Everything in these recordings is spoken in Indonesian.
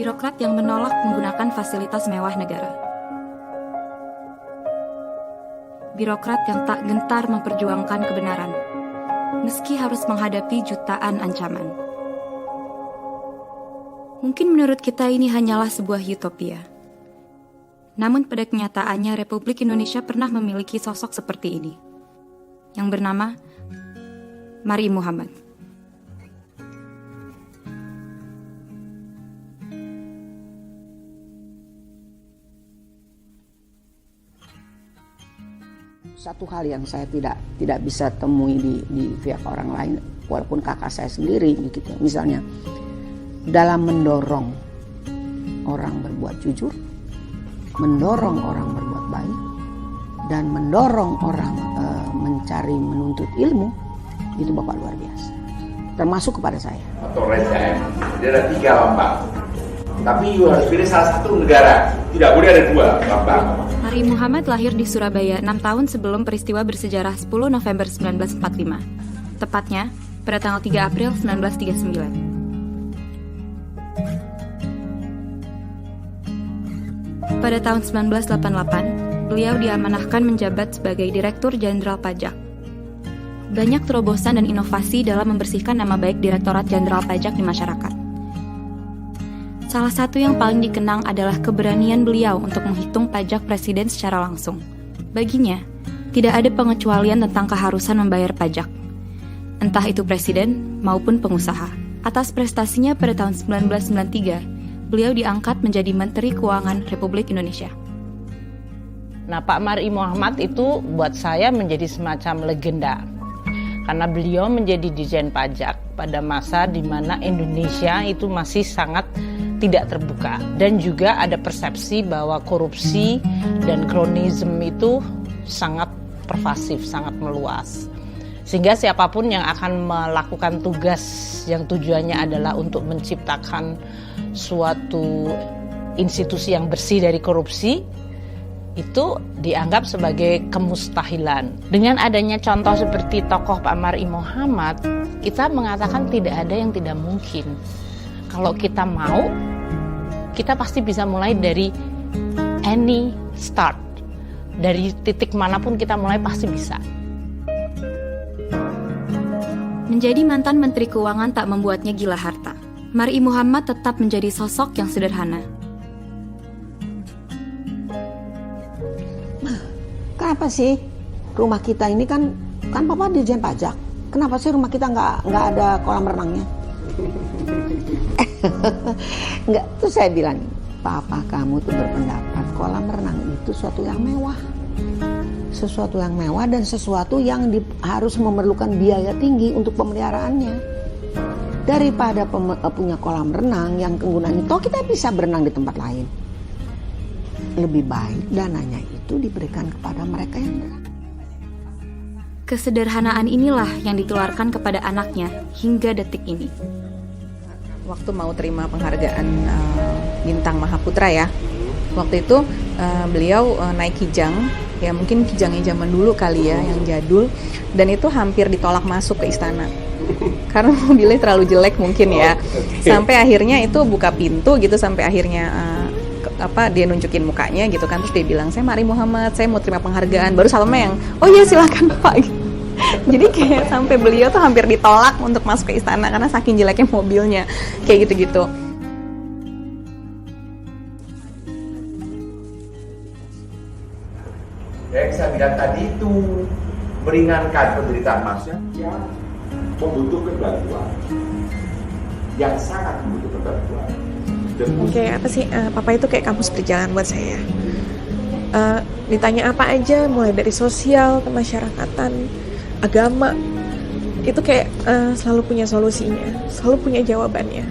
birokrat yang menolak menggunakan fasilitas mewah negara. Birokrat yang tak gentar memperjuangkan kebenaran, meski harus menghadapi jutaan ancaman. Mungkin menurut kita ini hanyalah sebuah utopia. Namun pada kenyataannya Republik Indonesia pernah memiliki sosok seperti ini, yang bernama Mari Muhammad. Satu hal yang saya tidak bisa temui di pihak orang lain, walaupun kakak saya sendiri gitu. Misalnya dalam mendorong orang berbuat jujur, mendorong orang berbuat baik, dan mendorong orang menuntut ilmu, itu Bapak luar biasa. Termasuk kepada saya. Otoritarian, dia ada 3 lambang. Tapi harus pilih salah satu negara, tidak boleh ada 2 lambang. Mari Muhammad lahir di Surabaya 6 tahun sebelum peristiwa bersejarah 10 November 1945. Tepatnya pada tanggal 3 April 1939. Pada tahun 1988, beliau diamanahkan menjabat sebagai Direktur Jenderal Pajak. Banyak terobosan dan inovasi dalam membersihkan nama baik Direktorat Jenderal Pajak di masyarakat. Salah satu yang paling dikenang adalah keberanian beliau untuk menghitung pajak presiden secara langsung. Baginya, tidak ada pengecualian tentang keharusan membayar pajak, entah itu presiden maupun pengusaha. Atas prestasinya pada tahun 1993, beliau diangkat menjadi Menteri Keuangan Republik Indonesia. Nah, Pak Mari Muhammad itu buat saya menjadi semacam legenda. Karena beliau menjadi Dirjen Pajak pada masa di mana Indonesia itu masih sangat tidak terbuka. Dan juga ada persepsi bahwa korupsi dan kronisme itu sangat pervasif, sangat meluas. Sehingga siapapun yang akan melakukan tugas yang tujuannya adalah untuk menciptakan suatu institusi yang bersih dari korupsi, itu dianggap sebagai kemustahilan. Dengan adanya contoh seperti tokoh Pak Mari Muhammad, kita mengatakan tidak ada yang tidak mungkin. Kalau kita mau, kita pasti bisa mulai dari any start. Dari titik manapun kita mulai pasti bisa. Menjadi mantan Menteri Keuangan tak membuatnya gila harta. Mari Muhammad tetap menjadi sosok yang sederhana. Kenapa sih rumah kita ini kan Papa Dirjen Pajak? Kenapa sih rumah kita nggak ada kolam renangnya? Enggak, tuh saya bilang, Papa kamu tuh berpendapat kolam renang itu sesuatu yang mewah. Sesuatu yang mewah dan sesuatu yang harus memerlukan biaya tinggi untuk pemeliharaannya. Daripada punya kolam renang yang kegunaannya, toh kita bisa berenang di tempat lain. Lebih baik dananya itu diberikan kepada mereka yang berenang. Kesederhanaan inilah yang ditularkan kepada anaknya hingga detik ini. Waktu mau terima penghargaan Bintang Mahaputra ya, waktu itu beliau naik kijang, ya mungkin kijangnya zaman dulu kali ya, yang jadul, dan itu hampir ditolak masuk ke istana karena mobilnya terlalu jelek mungkin ya. Sampai akhirnya itu buka pintu gitu, sampai akhirnya dia nunjukin mukanya gitu kan, terus dia bilang, saya Mari Muhammad, saya mau terima penghargaan. Baru Salma yang, oh iya silakan Pak. Jadi kayak sampai beliau tuh hampir ditolak untuk masuk ke istana karena saking jeleknya mobilnya, kayak gitu-gitu. Yang saya bilang tadi itu meringankan penderitaan manusia yang membutuhkan bantuan, yang sangat membutuhkan bantuan. Kayak apa sih, Papa itu kayak kampus berjalan buat saya. Ditanya apa aja, mulai dari sosial, kemasyarakatan, agama, itu kayak selalu punya solusinya, selalu punya jawabannya.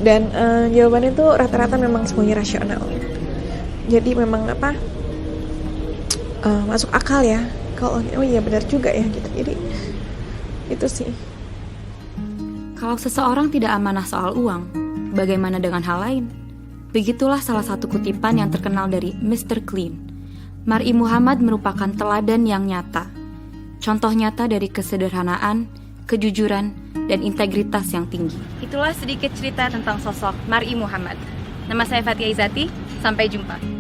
Dan jawabannya itu rata-rata memang semuanya rasional. Jadi memang masuk akal ya. Kalau oh iya benar juga ya gitu. Jadi itu sih. Kalau seseorang tidak amanah soal uang, bagaimana dengan hal lain? Begitulah salah satu kutipan yang terkenal dari Mr. Clean. Mari Muhammad merupakan teladan yang nyata. Contoh nyata dari kesederhanaan, kejujuran, dan integritas yang tinggi. Itulah sedikit cerita tentang sosok Mari Muhammad. Nama saya Fatia Izati, sampai jumpa.